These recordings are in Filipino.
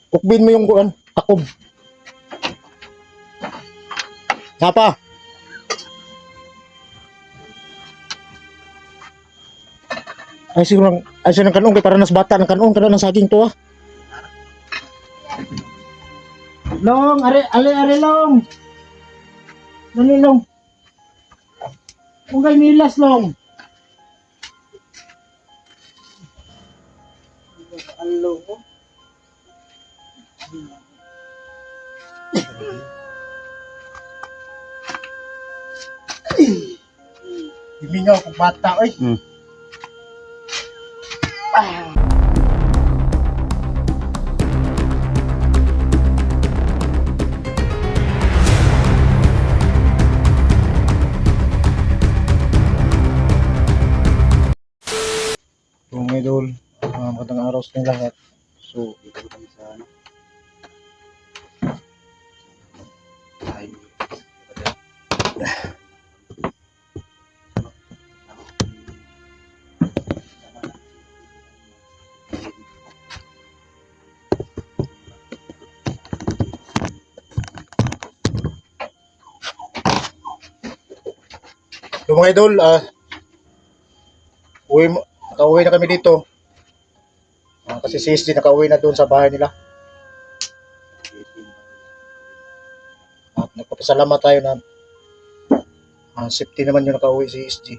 Ukbin mo yung kuan, takob. Napa? Ay siguro, ay siya ng kanong kay para nas bata ng kanong kada ng saging to ah. Long, are long. Nani long. Kung kay nilas long. Hello ko. Himingaw kung bata oy. Mga idol, magandang araw sa inyong lahat. So, Dito kami sa ano. Ay. so mga idol, nakauwi na kami dito. Kasi si SG nakauwi na doon sa bahay nila. At nagpapasalamat tayo na safety naman yung nakauwi si SG.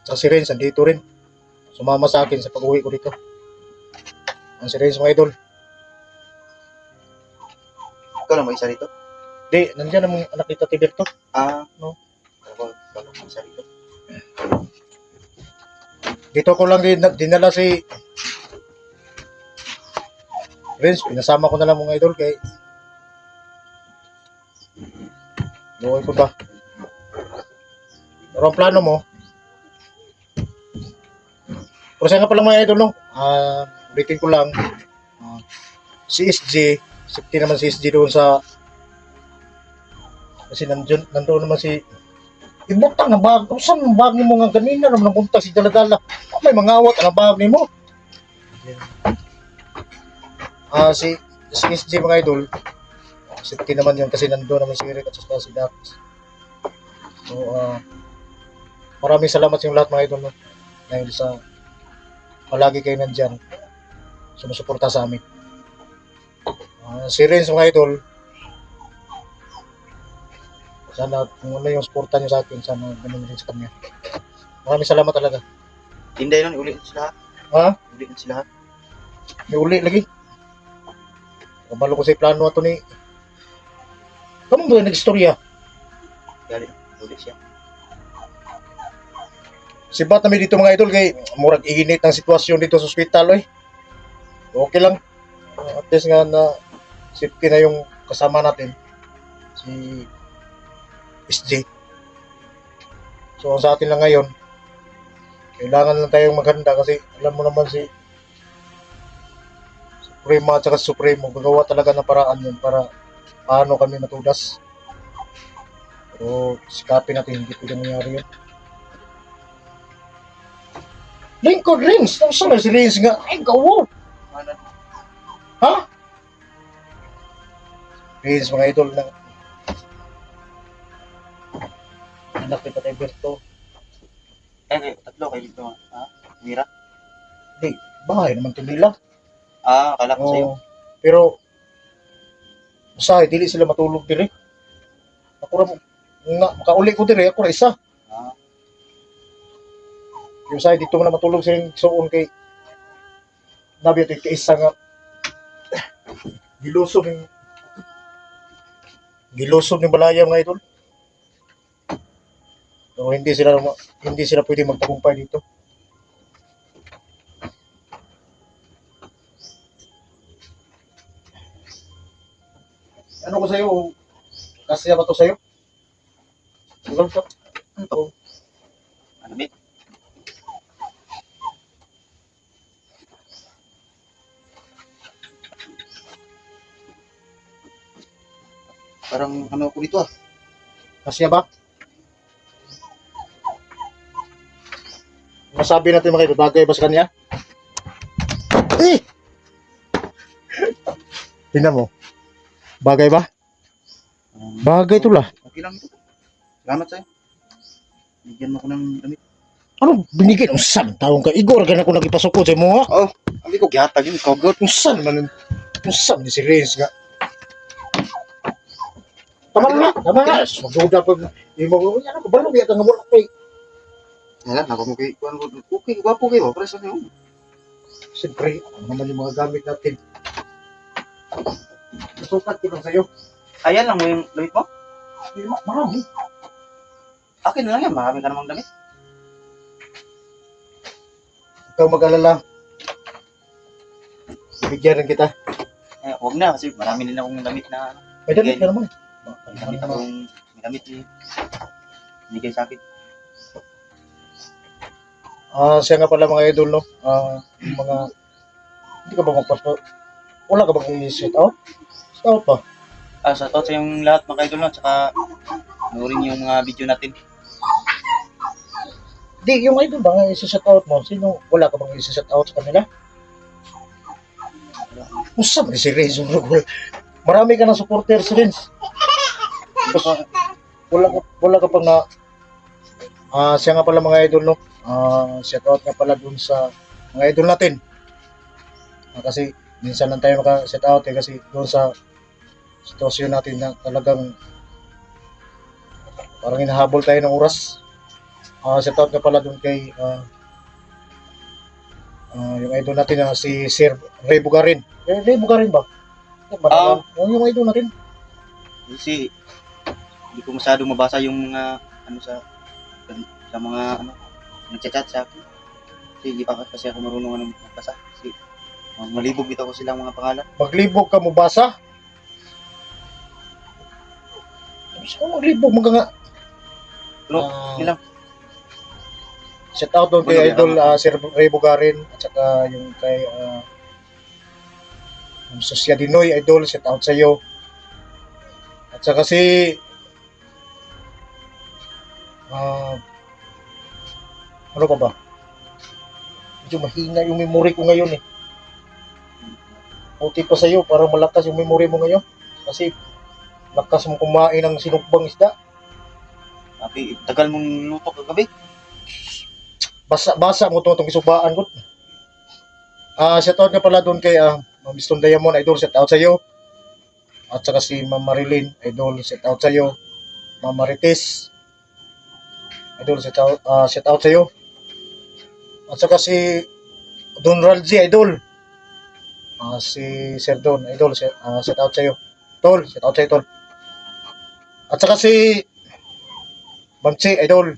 Saka si Renz, andito rin. Sumama sa akin sa pag-uwi ko dito. Ang si Renz mga idol. Ikaw lang mag-isa rito? Di, nandiyan ang anak ni Tati Berto. No. Ikaw lang mag-isa rito? Dito ko lang dinala si Renz. Pinasama ko na lang mga idol kay luoy ko ba? Pero ang plano mo, pero saan nga pala mga idol, no? Ulitin ko lang, si SG, safety naman si SG doon sa, kasi nandoon naman si, ibutang na bag, kung saan ang bag ni mo nga ganina naman ang punta si Daladala, may mga awat ang bag ni mo. Si SG mga idol, safety naman yun kasi nandoon naman si Eric at saka si Dax. So, maraming salamat sa lahat mga idol, no? Dahil sa palagi kayo nandyan sumusuporta sa amin. Si Renz mga idol, sana kung ano yung suporta nyo sa akin, sana ganun rin sa kanya. Maraming salamat talaga. Tinday nun, ulit sila. Ulit sila. May uli lagi. Kabalo ko sa plano ato ni kamong ba nag-istorya? Gali, ulit siya. Sibat namin dito mga idol kay murag init ang sitwasyon dito sa ospital eh. Okay lang. At least nga na safety na yung kasama natin. Si SJ. So sa atin lang ngayon, kailangan lang tayong maghanda kasi alam mo naman si Suprema at saka Supremo gagawa talaga ng paraan yun para paano kami matudas. Pero sikapin natin hindi pwede mangyari yun. Lingkod Rings! Ang sana si Rings nga, ay gawo! Ha? Rings mga idol ng anak ni Patay Berto. Tatlo kayo dito. Mira? Hindi, bahay naman ito nila. Akala ko sa'yo. Pero, usahay, dili sila matulog diri. Ako ra, nga, makauli ko diri, ako ra isa. Yung usahay, dito mo na matulog silang suon kay nabi ito kaisa nga gilusob ng balaya mga idol. So, hindi sila pwede magtagumpay dito. Ano ko sa'yo? Kasya ba to sa'yo? Sugal ka? Ano to? Ano, mate? Parang ano ako dito Kasya ba? Masabi natin mga idol, bagay ba sa kanya? Eh! Tingnan mo. Bagay ba? Bagay to lah. Okay lang ito. Salamat sa'yo. Bigyan mo ko ng damit. Ano binigay? Unsan taong ka? Igor ka na kung nagipasukod sa mo ha? Oh, hindi ko gihatag yun. Kogot. Unsan man? Unsan ni si Renz nga? Tama na. Magduda pa. Imo mo yan. Kabalo biya ka nga wala kay. Ayan, ako mo kay kuan ko. Okay, gwapo kayo. Presa niyo. Siyempre, ano naman yung mga gamit natin? Nasukat ko lang sa'yo. Ayan lang mo yung damit mo. Marami. Akin na lang yan. Marami ka namang damit. Ikaw mag-alala. Bigyan rin kita. Eh, huwag na kasi marami din akong damit na May damit ka naman. may damit eh. Binigay sa akin. Siya nga pala mga idol, no? Yung mga... Hindi ka ba magpasko? Wala ka bang i-set out? Set out ba? Sa to sa yung lahat mga idol no, tsaka panoorin yung mga video natin. Di, yung idol ba nga i-set out mo? Sino? Wala ka bang i-set out sa kanila? Usap ni si Renz. Marami ka ng supporters, Renz. Wala ka pang na... siya nga pala mga idol, no? Shout out nga pala dun sa mga idol natin. Kasi minsan lang tayo maka-shout out kasi dun sa sitwasyon natin na talagang parang hinahabol tayo ng oras. Shout out nga pala dun kay yung idol natin na si Sir Ray Bugarin. Ray Bugarin ba? Yung idol natin. Kasi hindi ko masyadong mabasa yung mga ano sa mga ano nagchat-chat sa akin. Kasi hindi pa kasi ako marunong magbasa. Kasi malibog dito ko silang mga pangalan. Maglibog ka mo basa? Saan maglibog mo ka nga? Pero, ilang. Shout out doon kay idol Sir Ray Bugarin at saka yung kay Sosya Dinoy idol, shout out sa iyo. At saka si ano pa ba? Medyo mahina yung memory ko ngayon eh. Puti pa sa iyo para malakas yung memory mo ngayon. Kasi lakas mo kumain ng sinukbang isda. Tapi tagal mong luto kagabi. Basa mo itong isubaan ko. Shout out nga pala doon kay Ma'am Stone Diamond, idol, shout out sa iyo. At saka si Ma'am Marilyn, idol, shout out sa iyo. Ma'am Marites, idol, shout out sa iyo. At saka si Don Ralji, idol. Si Sir Don, idol, shout out sa iyo. Tol, shout out sa iyo, tol. At saka si Ma'am Chi, idol.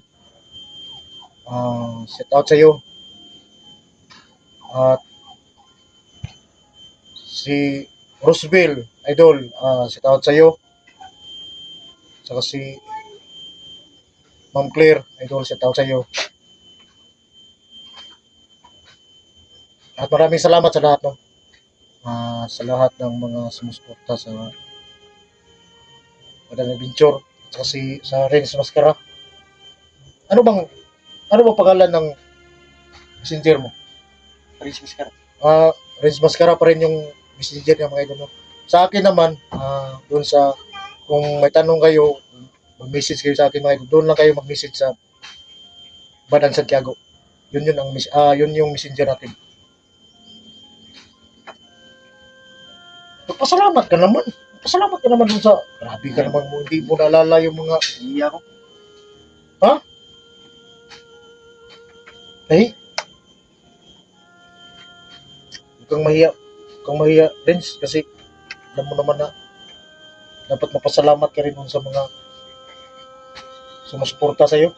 Shout out sa iyo. At si Roseville, idol, shout out sa iyo. Saka si Ma'am Claire, idol, shout out sa iyo. At maraming salamat sa lahat, no? Sa lahat ng mga sumusuporta sa Madang Adventure. At saka sa Renz Mascara. Ano bang pangalan ng messenger mo? Paris Mascara. Renz Mascara pa rin yung messenger ng mga idol mo. Sa akin naman, doon sa, kung may tanong kayo, mag-message kayo sa akin mga idol, doon lang kayo mag-message sa Badan Santiago. Yun yung messenger natin. Pasalamat ka naman. Pasalamat ka naman dun sa, grabe ka naman mo, hindi mo naalala yung mga, Iya ako. Huwag kang mahiya, Renz, kasi alam mo naman na dapat mapasalamat ka rin dun sa mga sumusuporta sa'yo.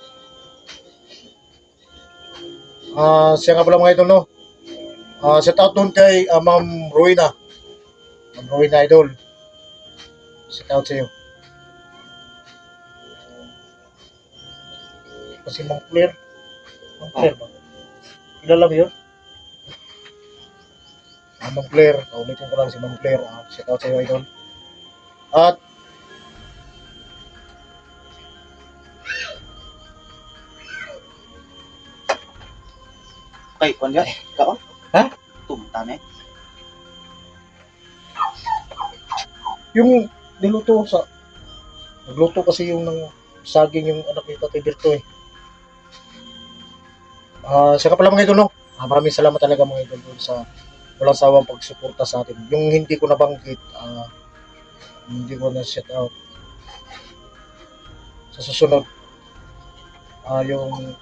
Siya nga pala mga idol, no? Shout out dun kay Ma'am Rowena. Ma'am Rowena, idol. Shout out sa'yo. Kasi Ma'am Claire ba? Kilala mo yun? Ma'am Claire, ulitin ko lang si Ma'am Claire. Shout out sa'yo, idol. At Okay, kuan ka? Kaon? Ha? Tumta na eh. Yung niluto sa nagluto kasi yung ng saging yung anak ni Tatay Berto eh. Siya ka pala mga idol, no? Maraming salamat talaga mga idol doon sa walang sawang pagsuporta sa atin. Yung hindi ko nabanggit, hindi ko na shout out. Sa susunod, yung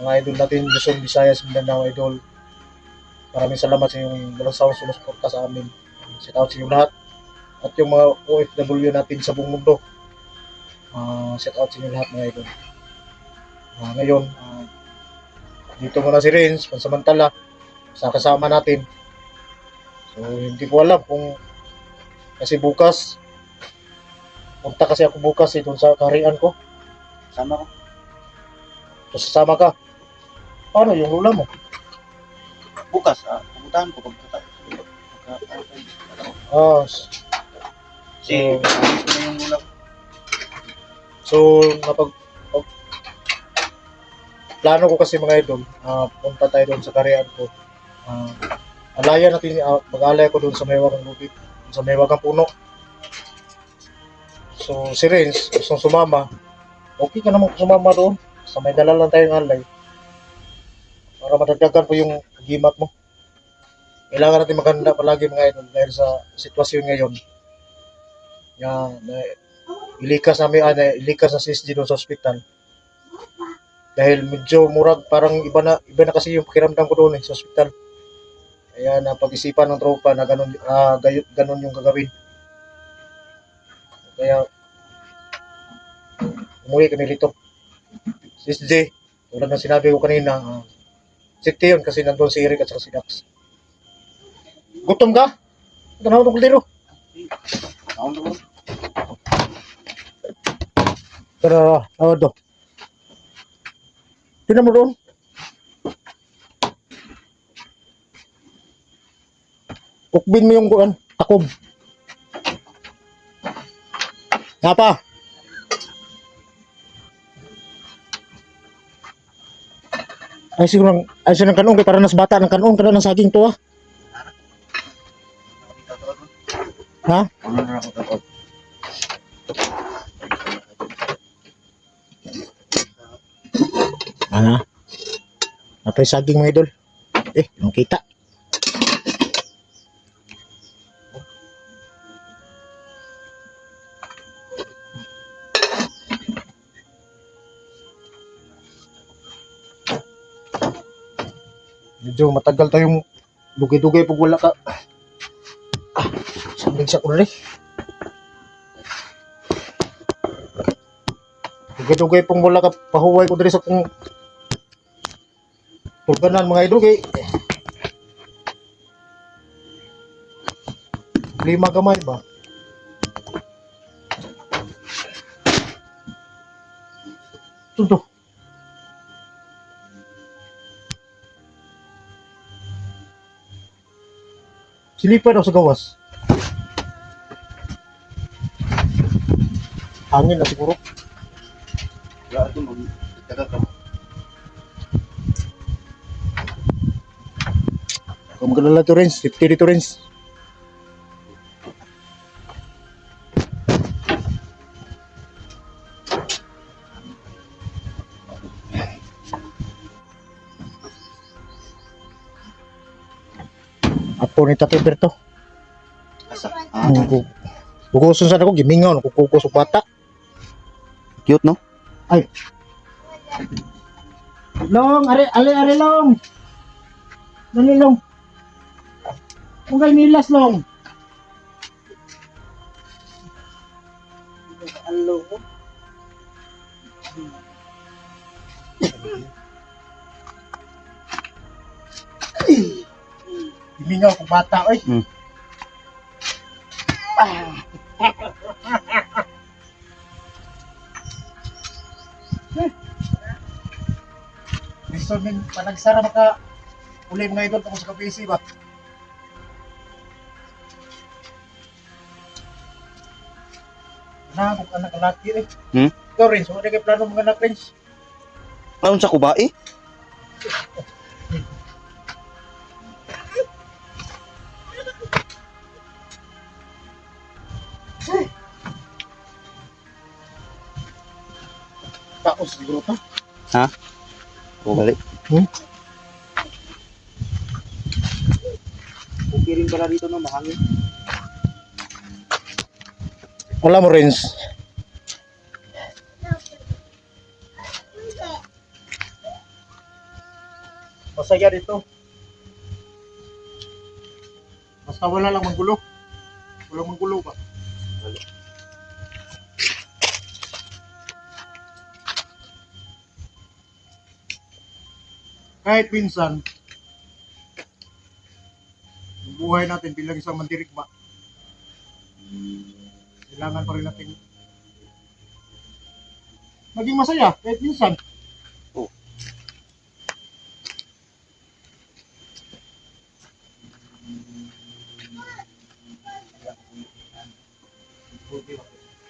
mga idol natin, Luzon, Visayas, Mindanao idol. Maraming salamat sa yung walang sawang sumusuporta sa amin. Shout out sa inyo lahat. At yung mga OFW natin sa buong mundo. Shout out sa inyo lahat mga idol. Ngayon, dito muna si Renz, pansamantala, sa kasama natin. So, hindi ko alam kung kasi bukas, punta kasi ako bukas doon sa kaharian ko. Sama ko. So, sasama ka. Paano yung lula mo? Bukas, pupuntahan ko pagkatapos. So, Kasi, ayos ko na yung ulam. so plano ko kasi mga idol, punta tayo doon sa kaharian ko. Alaya natin, mag-alay ko doon sa Maywagang Lubid, sa Maywagang Puno. So, si Renz, gustong sumama. Okay ka naman sumama doon. Sa may dala lang tayong alay. Para madagdagan po yung gimat mo. Kailangan natin maganda palagi mga idol dahil sa sitwasyon ngayon. Ilikas na si SG doon sa ospital. Dahil medyo murag, parang iba na kasi yung pakiramdam ko doon sa ospital. Kaya napag-isipan ng tropa na ganun yung gagawin. Kaya umuwi kami rito. Si SJ, tulad ng sinabi ko kanina, safety yun kasi nandun si Eric at saka si Dax. Gutom ka? Tanaw itong kaldero. Taon to. Tara, to. Tingnan mo doon. Ukbin mo yung takob. Nga pa. Ay siguro ng kanong kay para nas bata ng kanong kada ng saging to ah. Ha? Ano na ako takot? Napay saging mga idol. Ang kita. Medyo matagal tayong dugay-dugay pag wala ka. Sabing sa kulay. Dugay-dugay pang wala ka pahuway ko diri sa kung pulganan mga idol kay lima gamay ba? Tuto. Silipad ako sa gawas. Hangin na siguro. Wala ito, magtagal ka. Kung magkala to Renz, 50 dito Renz. Apo ni Tatay Berto. Asa? Bukusun sa ako, gimingaw, nakukukos sa bata. Cute, no? Ay. Long, are long. Dali long. Kung kayo nilas long. Hello. Gimingaw kung bata, oy. Gusto min panagsara maka uli mga idol tungkol sa KPC ba? Na, kung anak laki eh. Ikaw rin, so ano kayo plano mga anak rin? Ano sa kuba eh? siguro ta. Balik. Hmm? Okay rin pala dito no, mahangin. Wala mo, Renz. Masaya dito. Basta wala lang manggulo. Walang manggulo ba? Kahit minsan, ang buhay natin bilang isang mandirigma, kailangan pa rin natin maging masaya kahit minsan. Oh.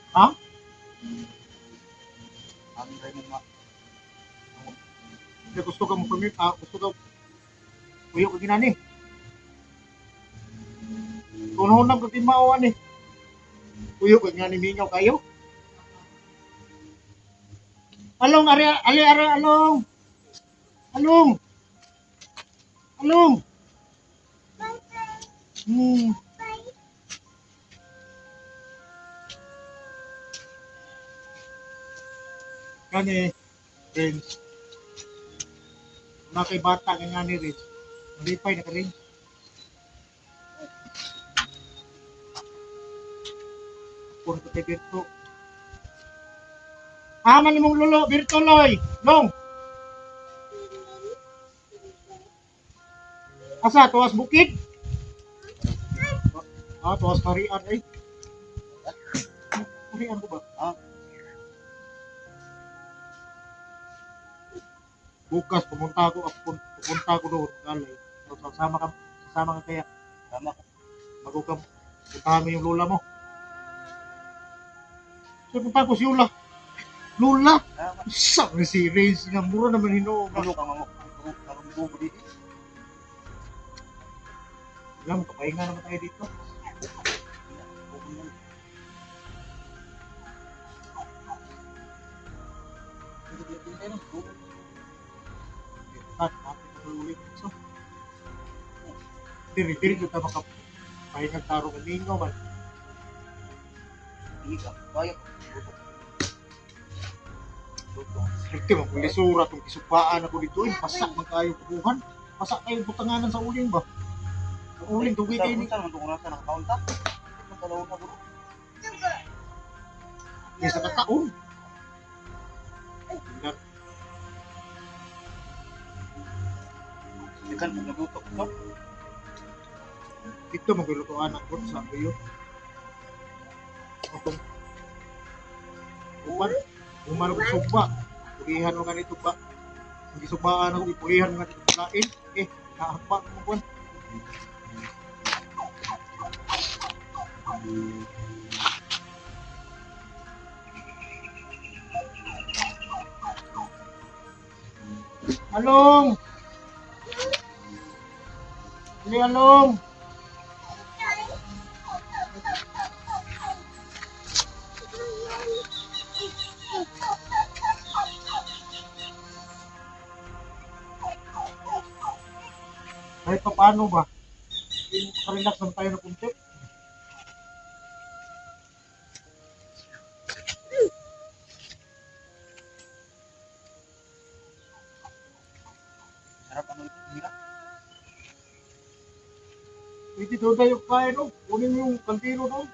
Ha? Ang tayo mo ma. Kaya gusto ka mo pamit, gusto ka uyo ka ginani. Tunhunan ka timauan eh. Uyo ka ginani mingaw kayo. Along, along. Along. Along. Hmm. Kani, friends. Na kay bata nga ni Rich. Malipay na ka rin. Puro ka tayo Birto. Aman ni mong lulo, Birto Loy. Long. Asa, tuwas bukid? Tuwas karian eh. Karian ko ba? Bukas pumunta ako doon kalay. Sasama ka kaya. Tama ka. Bago ka puntahan mo yung lola mo. So punta ko si Lola. Lola? Tama. Sak na si Reyes nga mura naman hinuog. Ano ka mga bubo dito? Alam, kapahinga naman tayo dito. So, diri-diri kita makapahinga taro ng linggo man. Hindi ka. Kaya ko. Ito, magpulisura itong kisupaan ako dito. Pasak man tayo kubuhan. Pasak tayo butanganan sa uling ba? Sa uling, tugay kayo ni. Saan mo nasa nakakaunta? Magkalaw na bro. Kaya sa kataon. Ikan kung nagutok ko. Ito, maglulutuan ako sa iyo. Itong uman ako sugba. Pulihan mo nga nito ba? Hindi sugbaan ako, ipulihan mo nga nito lain. Nakakpa mo po. Along! Hindi, Along! Kahit pa paano ba? Relax lang tayo na kunti. Sarap ano ito. Hira. Hindi doon tayo kain, no? Kunin mo yung kantino doon.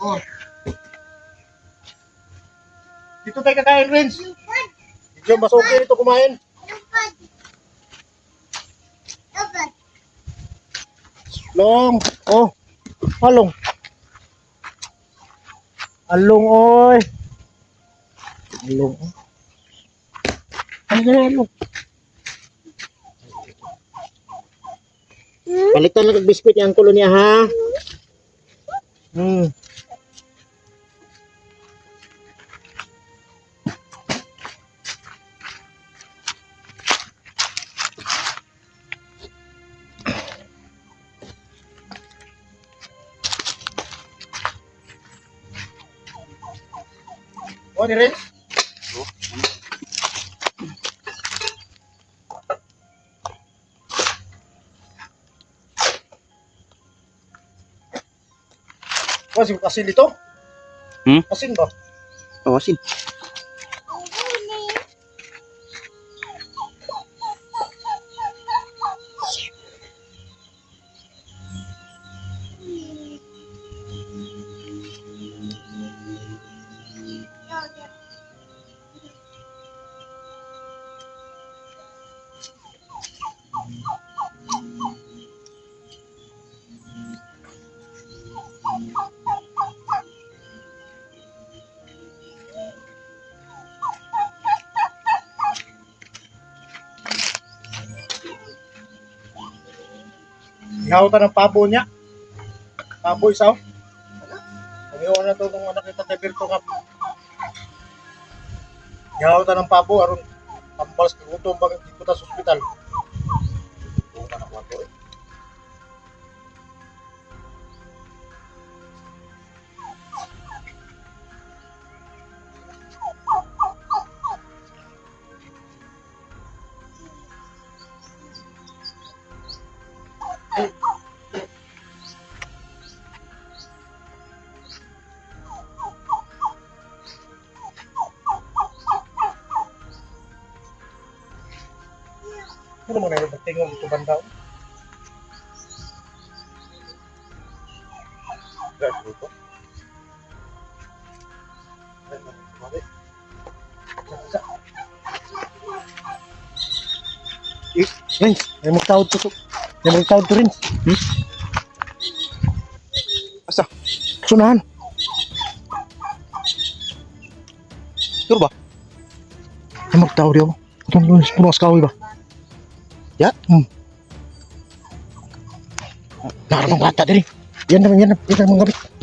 Oh. Dito tayo kakain, Renz. Medyo mas okay dito kumain. Long. Oh. Along. Along, oy. Along. Ano ganyan, Along? Balikan lang biskuit yang kulo niya, ha? Hmm. Oh, ni Renz? Kasi asin ito? Hmm? Asin ba? Oh, asin. Ihawta ng pabo niya. Pabo isaw. Pag-iwan na to nung anak kita kay Berto nga. Ihawta ng pabo aron tambal sa gutom pag ikuta sa ospital. Ihawta ng pabo eh. Ano mo na yung tingog ito bandaw? Gas dito. Rins, may magtawad to. May magtawad to, Rins. Asa? Sunahan. Sure ba? May magtawad yun. Itong puno kaskawi ba? Ya? Nakarapang bata din eh. Yan naman, mga gabit.